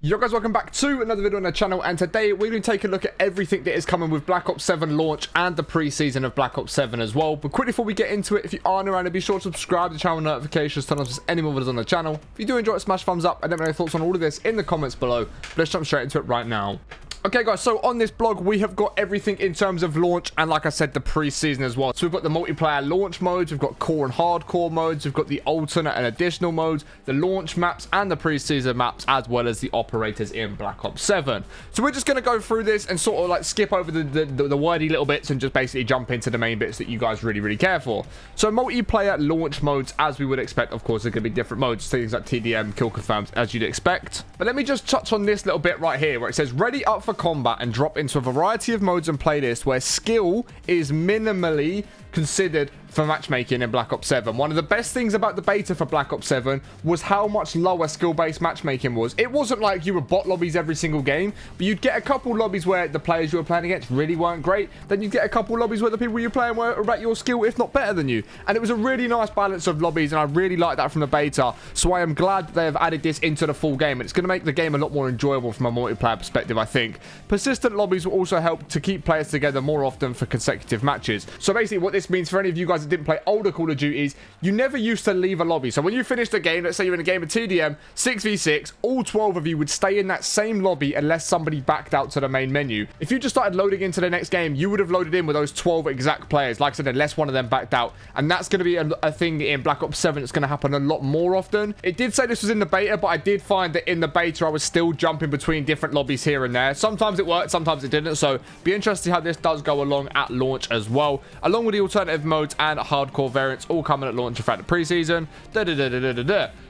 Yo guys, welcome back to another video on the channel, and today we're going to take a look at everything that is coming with Black Ops 7 launch and the pre-season of Black Ops 7 as well. But quickly before we get into it, if you are new around, be sure to subscribe to the channel notifications, turn on to any more videos on the channel. If you do enjoy it, smash thumbs up, and let me know your thoughts on all of this in the comments below. But let's jump straight into it right now. Okay guys, so on this blog we have got everything in terms of launch and, like I said, the pre-season as well. So we've got the multiplayer launch modes, we've got core and hardcore modes, we've got the alternate and additional modes, the launch maps and the pre-season maps, as well as the operators in Black Ops 7. So we're just going to go through this and sort of like skip over the wordy little bits and just basically jump into the main bits that you guys really care for. So multiplayer launch modes, as we would expect, of course, are going to be different modes, things like TDM, kill confirmed, as you'd expect. But let me just touch on this little bit right here where it says ready up for combat and drop into a variety of modes and playlists where skill is minimally considered for matchmaking in Black Ops 7. One of the best things about the beta for Black Ops 7 was how much lower skill-based matchmaking was. It wasn't like you were bot lobbies every single game, but you'd get a couple lobbies where the players you were playing against really weren't great. Then you'd get a couple lobbies where the people you're playing were about your skill, if not better than you. And it was a really nice balance of lobbies, and I really like that from the beta. So I am glad that they have added this into the full game, and it's going to make the game a lot more enjoyable from a multiplayer perspective, I think. Persistent lobbies will also help to keep players together more often for consecutive matches. So basically what this means for any of you guys that didn't play older Call of Duties, you never used to leave a lobby. So when you finished a game, let's say you're in a game of TDM, 6v6, all 12 of you would stay in that same lobby unless somebody backed out to the main menu. If you just started loading into the next game, you would have loaded in with those 12 exact players. Like I said, unless one of them backed out. And that's going to be a thing in Black Ops 7 that's going to happen a lot more often. It did say this was in the beta, but I did find that in the beta, I was still jumping between different lobbies here and there. Sometimes it worked, sometimes it didn't. So be interested to see how this does go along at launch as well, along with the alternative modes and hardcore variants all coming at launch throughout the preseason.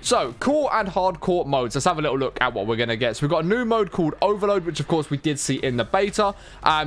So core and hardcore modes, let's have a little look at what we're going to get. So we've got a new mode called Overload, which of course we did see in the beta.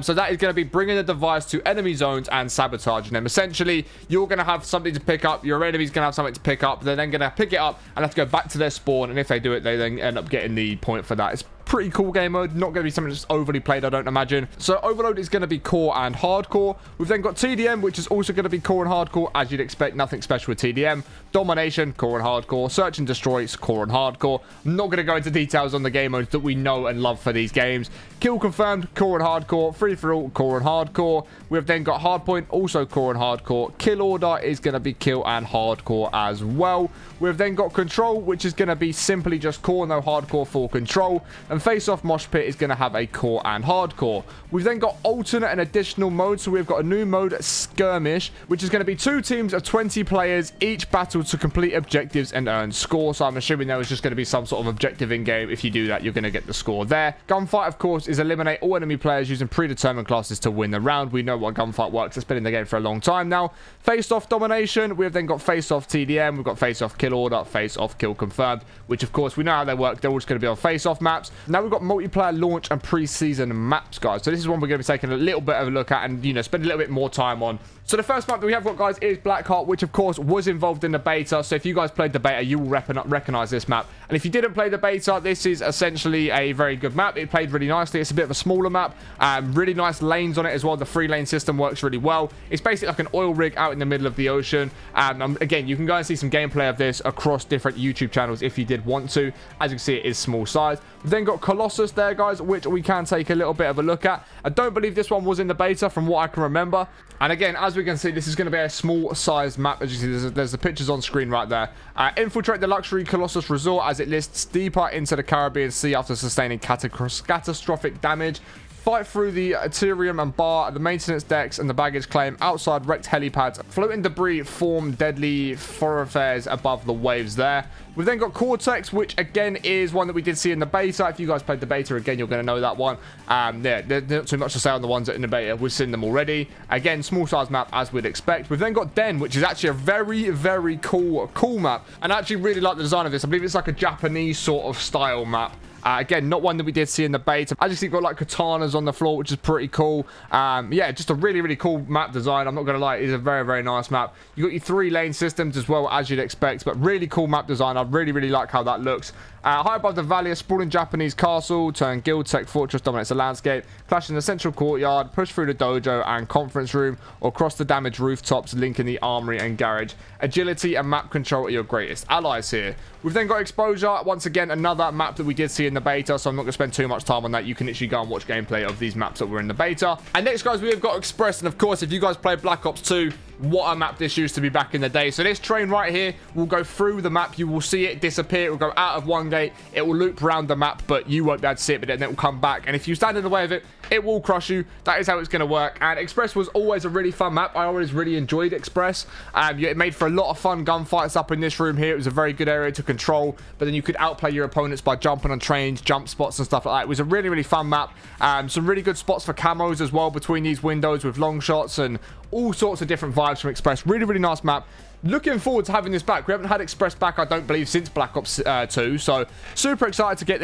So that is going to be bringing the device to enemy zones and sabotaging them. Essentially, you're going to have something to pick up, your enemy's going to have something to pick up, they're then going to pick it up and have to go back to their spawn, and if they do it, they then end up getting the point for that. It's pretty cool game mode, not going to be something that's overly played, I don't imagine. So Overload is going to be core and hardcore. We've then got TDM, which is also going to be core and hardcore, as you'd expect. Nothing special with TDM. Domination, core and hardcore. Search and Destroy, core and hardcore. I'm not going to go into details on the game modes that we know and love for these games. Kill confirmed, core and hardcore. Free for all, core and hardcore. We've then got hardpoint, also core and hardcore. Kill order is going to be kill and hardcore as well. We've then got control, which is going to be simply just core, no hardcore for control. And face-off mosh pit is going to have a core and hardcore. We've then got alternate and additional modes. So we've got a new mode, skirmish, which is going to be 2 teams of 20 players, each battle to complete objectives and earn score. So I'm assuming there was just going to be some sort of objective in game. If you do that, you're going to get the score there. Gunfight, of course, is eliminate all enemy players using predetermined classes to win the round. We know what gunfight works. It's been in the game for a long time now. Face-off domination. We've then got face-off TDM. We've got face-off kill order, face-off kill confirmed, which of course we know how they work. They're all just going to be on face-off maps. Now we've got multiplayer launch and pre-season maps, guys. So this is one we're going to be taking a little bit of a look at and, you know, spend a little bit more time on. So the first map that we have got, guys, is Blackheart, which of course was involved in the beta. So if you guys played the beta, you will recognize this map. And if you didn't play the beta, this is essentially a very good map. It played really nicely. It's a bit of a smaller map. Really nice lanes on it as well. The 3-lane system works really well. It's basically like an oil rig out in the middle of the ocean. And again, you can go and see some gameplay of this across different YouTube channels if you did want to. As you can see, it is small size. We've then got Colossus there, guys, which we can take a little bit of a look at. I don't believe this one was in the beta from what I can remember. And again, as we can see, this is going to be a small sized map. As you see, there's the pictures on screen right there. Infiltrate the luxury Colossus resort as it lists deeper into the Caribbean Sea after sustaining catastrophic damage. Fight through the atrium and bar, the maintenance decks, and the baggage claim. Outside wrecked helipads. Floating debris form deadly thoroughfares above the waves there. We've then got Cortex, which again is one that we did see in the beta. If you guys played the beta, again, you're going to know that one. Yeah, there's not too much to say on the ones that in the beta. We've seen them already. Again, small size map as we'd expect. We've then got Den, which is actually a very cool map. And I actually really like the design of this. I believe it's like a Japanese sort of style map. Again, not one that we did see in the beta. As you see, got like katanas on the floor, which is pretty cool. Yeah, just a really cool map design. I'm not going to lie, it is a very nice map. You got your 3-lane systems as well, as you'd expect, but really cool map design. I really like how that looks. High above the valley, a sprawling Japanese castle turned guild tech fortress dominates the landscape. Clash in the central courtyard, push through the dojo and conference room, or cross the damaged rooftops, linking the armory and garage. Agility and map control are your greatest allies here. We've then got exposure. Once again, another map that we did see in the beta, so I'm not going to spend too much time on that. You can literally go and watch gameplay of these maps that were in the beta. And next, guys, we have got Express. And of course, if you guys played Black Ops 2, what a map this used to be back in the day. So this train right here will go through the map. You will see it disappear. It will go out of one gate. It will loop around the map, but you won't be able to see it, but then it will come back. And if you stand in the way of it, it will crush you. That is how it's going to work. And Express was always a really fun map. I always really enjoyed Express. It made for a lot of fun gunfights up in this room here. It was a very good area to control, but then you could outplay your opponents by jumping on trains, jump spots and stuff like that. It was a really, really fun map. Some really good spots for camos as well between these windows with long shots and all sorts of different vibes from Express. Really, really nice map. Looking forward to having this back. We haven't had Express back, I don't believe, since Black Ops 2. So super excited to get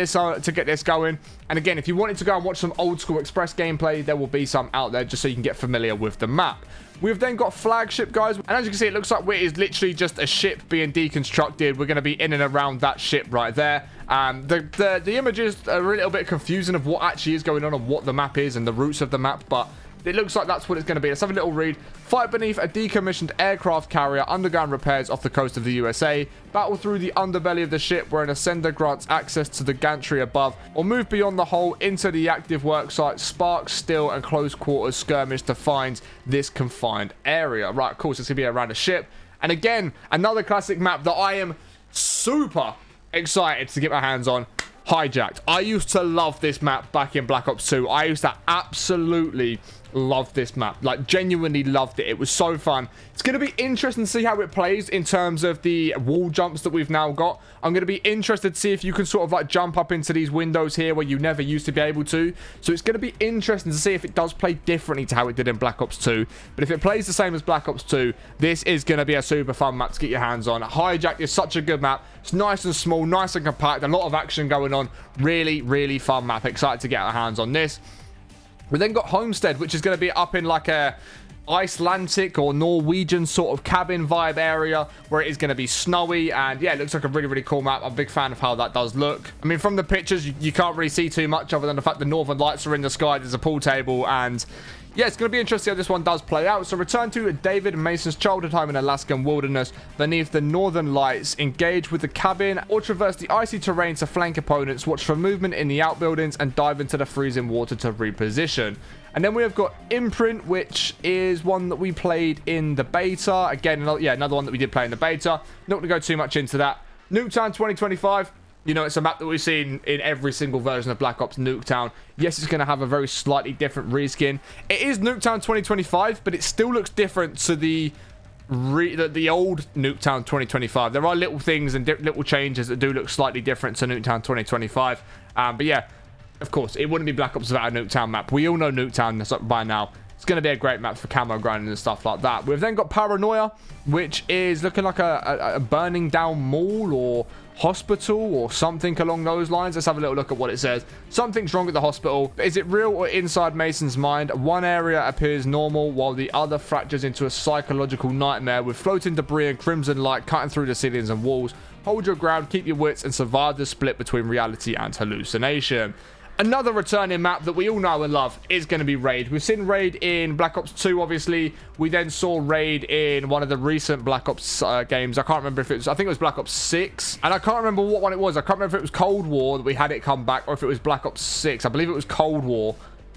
this going. And again, if you wanted to go and watch some old school Express gameplay, there will be some out there just so you can get familiar with the map. We've then got Flagship, guys. And as you can see, it looks like it is literally just a ship being deconstructed. We're going to be in and around that ship right there. The images are a little bit confusing of what actually is going on and what the map is and the routes of the map, but it looks like that's what it's going to be. Let's have a little read. Fight beneath a decommissioned aircraft carrier, underground repairs off the coast of the USA. Battle through the underbelly of the ship where an ascender grants access to the gantry above. Or move beyond the hull into the active worksite. Spark, still, and close quarters skirmish defines this confined area. Right, of course, it's going to be around a ship. And again, another classic map that I am super excited to get my hands on. Hijacked. I used to love this map back in Black Ops 2. I used to absolutely love this map, like genuinely loved it. It was so fun. It's going to be interesting to see how it plays in terms of the wall jumps that we've now got. I'm going to be interested to see if you can sort of like jump up into these windows here where you never used to be able to. So it's going to be interesting to see if it does play differently to how it did in Black Ops 2. But if it plays the same as Black Ops 2, this is going to be a super fun map to get your hands on. Hijacked is such a good map. It's nice and small, nice and compact, a lot of action going on. Really, really fun map. Excited to get our hands on this. We then got Homestead, which is going to be up in like a Icelandic or Norwegian sort of cabin vibe area where it is going to be snowy. And yeah, it looks like a really, really cool map. I'm a big fan of how that does look. I mean, from the pictures, you can't really see too much other than the fact the northern lights are in the sky. There's a pool table and yeah, it's going to be interesting how this one does play out. So return to David Mason's childhood home in Alaskan wilderness beneath the northern lights. Engage with the cabin or traverse the icy terrain to flank opponents. Watch for movement in the outbuildings and dive into the freezing water to reposition. And then we have got Imprint, which is one that we played in the beta. Again, another one that we did play in the beta. Not going to go too much into that. Nuketown 2025. You know, it's a map that we've seen in every single version of Black Ops Nuketown. Yes, it's going to have a very slightly different reskin. It is Nuketown 2025, but it still looks different to the old Nuketown 2025. There are little things and little changes that do look slightly different to Nuketown 2025. But yeah, of course, it wouldn't be Black Ops without a Nuketown map. We all know Nuketown by now. It's going to be a great map for camo grinding and stuff like that. We've then got Paranoia, which is looking like a burning down mall or hospital or something along those lines. Let's have a little look at what it says. Something's wrong at the hospital. Is it real or inside Mason's mind? One area appears normal while the other fractures into a psychological nightmare with floating debris and crimson light cutting through the ceilings and walls. Hold your ground, keep your wits, and survive the split between reality and hallucination. Another returning map that we all know and love is going to be Raid. We've seen Raid in Black Ops 2, obviously. We then saw Raid in one of the recent Black Ops games. I can't remember if it was, I think it was Black Ops 6. And I can't remember what one it was. I can't remember if it was Cold War that we had it come back or if it was Black Ops 6. I believe it was Cold War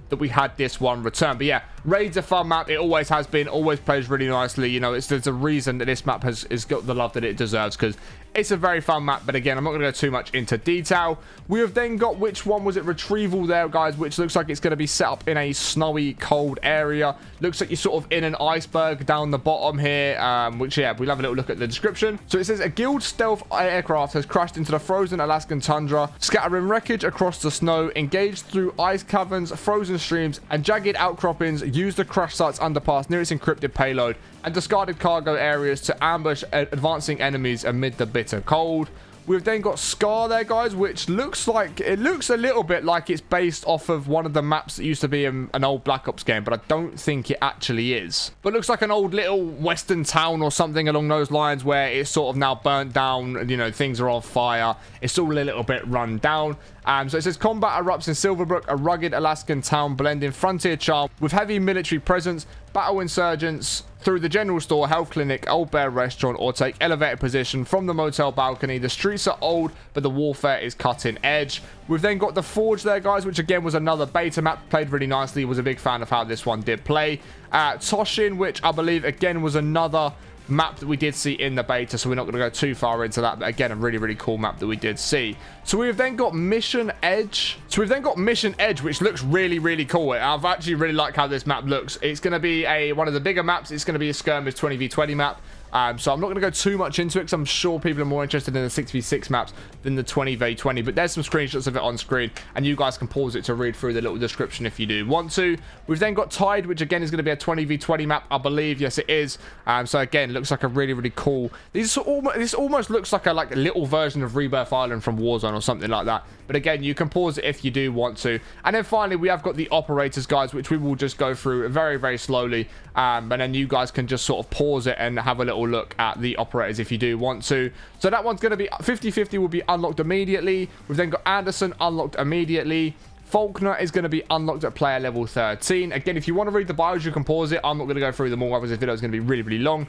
that we had this one return. But yeah, Raid's a fun map. It always has been, always plays really nicely. You know, there's a reason that this map has got the love that it deserves because it's a very fun map. But again, I'm not going to go too much into detail. We have then got, which one was it? Retrieval there, guys, which looks like it's going to be set up in a snowy, cold area. Looks like you're sort of in an iceberg down the bottom here, which, yeah, we'll have a little look at the description. So it says, a guild stealth aircraft has crashed into the frozen Alaskan tundra, scattering wreckage across the snow, engaged through ice caverns, frozen streams, and jagged outcroppings. Use the crash site's underpass near its encrypted payload and discarded cargo areas to ambush advancing enemies amid the bitter cold. We've then got Scar there, guys, which looks like, it looks a little bit like it's based off of one of the maps that used to be in an old Black Ops game, but I don't think it actually is. But it looks like an old little western town or something along those lines, where it's sort of now burnt down, you know, things are on fire. It's all a little bit run down. So it says combat erupts in Silverbrook, a rugged Alaskan town blending frontier charm with heavy military presence. Battle insurgents through the general store, health clinic, old bear restaurant, or take elevated position from the motel balcony. The streets are old, but the warfare is cutting edge. We've then got the Forge there, guys, which again was another beta map. Played really nicely. Was a big fan of how this one did play. Toshin, which I believe again was another map that we did see in the beta, so we're not going to go too far into that, but again, a really cool map that we did see. So we've then got Mission Edge. Which looks really cool. I've actually really like how this map looks. It's going to be one of the bigger maps. It's going to be a skirmish 20v20 map. So I'm not going to go too much into it, because I'm sure people are more interested in the 6v6 maps than the 20v20. But there's some screenshots of it on screen, and you guys can pause it to read through the little description if you do want to. We've then got Tide, which again is going to be a 20v20 map, I believe. Yes, it is. So again, looks like a really cool. This almost looks like a little version of Rebirth Island from Warzone or something like that. But again, you can pause it if you do want to. And then finally, we have got the operators, guys, which we will just go through very slowly. And then you guys can just sort of pause it and have a little look at the operators if you do want to. So that one's going to be 50-50, will be unlocked immediately. We've then got Anderson unlocked immediately. Faulkner is going to be unlocked at player level 13. Again, if you want to read the bios, you can pause it. I'm not going to go through them all, otherwise this video is going to be really long.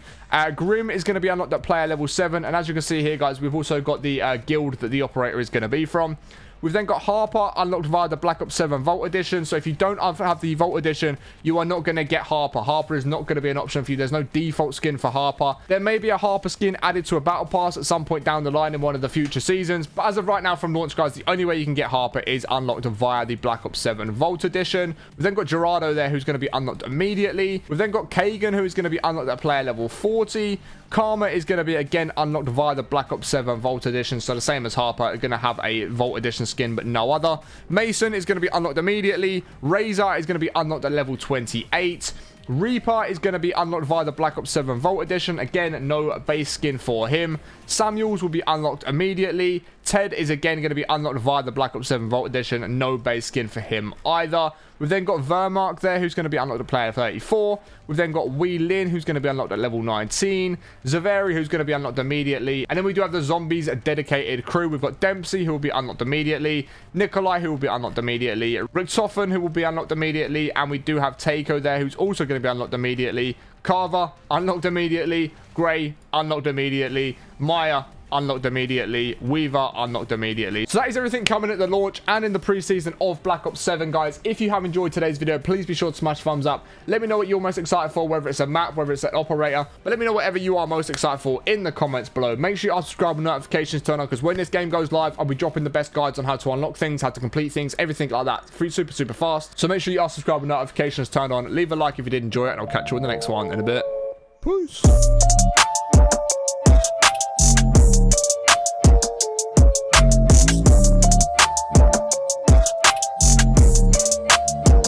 Grim is going to be unlocked at player level 7. And as you can see here, guys, we've also got the guild that the operator is going to be from. We've then got Harper unlocked via the Black Ops 7 Vault Edition. So if you don't have the Vault Edition, you are not going to get Harper. Harper is not going to be an option for you. There's no default skin for Harper. There may be a Harper skin added to a Battle Pass at some point down the line in one of the future seasons. But as of right now from launch, guys, the only way you can get Harper is unlocked via the Black Ops 7 Vault Edition. We've then got Gerardo there, who's going to be unlocked immediately. We've then got Kagan, who is going to be unlocked at player level 40. Karma is going to be again unlocked via the Black Ops 7 Vault Edition. So the same as Harper, are going to have a Vault Edition skin, but no other. Mason is going to be unlocked immediately. Razor is going to be unlocked at level 28. Reaper is going to be unlocked via the Black Ops 7 Vault Edition. Again, no base skin for him. Samuels will be unlocked immediately. Ted is again going to be unlocked via the Black Ops 7 Vault Edition. No base skin for him either. We've then got Vermark there, who's going to be unlocked at player 34. We've then got Wee Lin, who's going to be unlocked at level 19. Zaveri, who's going to be unlocked immediately. And then we do have the Zombies dedicated crew. We've got Dempsey, who will be unlocked immediately. Nikolai, who will be unlocked immediately. Richtofen, who will be unlocked immediately. And we do have Takeo there, who's also going to be unlocked immediately. Carver, unlocked immediately. Gray, unlocked immediately. Maya, unlocked immediately. Weaver, unlocked immediately. So that is everything coming at the launch and in the preseason of Black Ops 7, guys. If you have enjoyed today's video, please be sure to smash thumbs up. Let me know what you're most excited for, whether it's a map, whether it's an operator, but let me know whatever you are most excited for in the comments below. Make sure you are subscribed and notifications turned on, because when this game goes live, I'll be dropping the best guides on how to unlock things, how to complete things, everything like that. Super fast. So make sure you are subscribed and notifications turned on. Leave a like if you did enjoy it, and I'll catch you in the next one in a bit. Peace.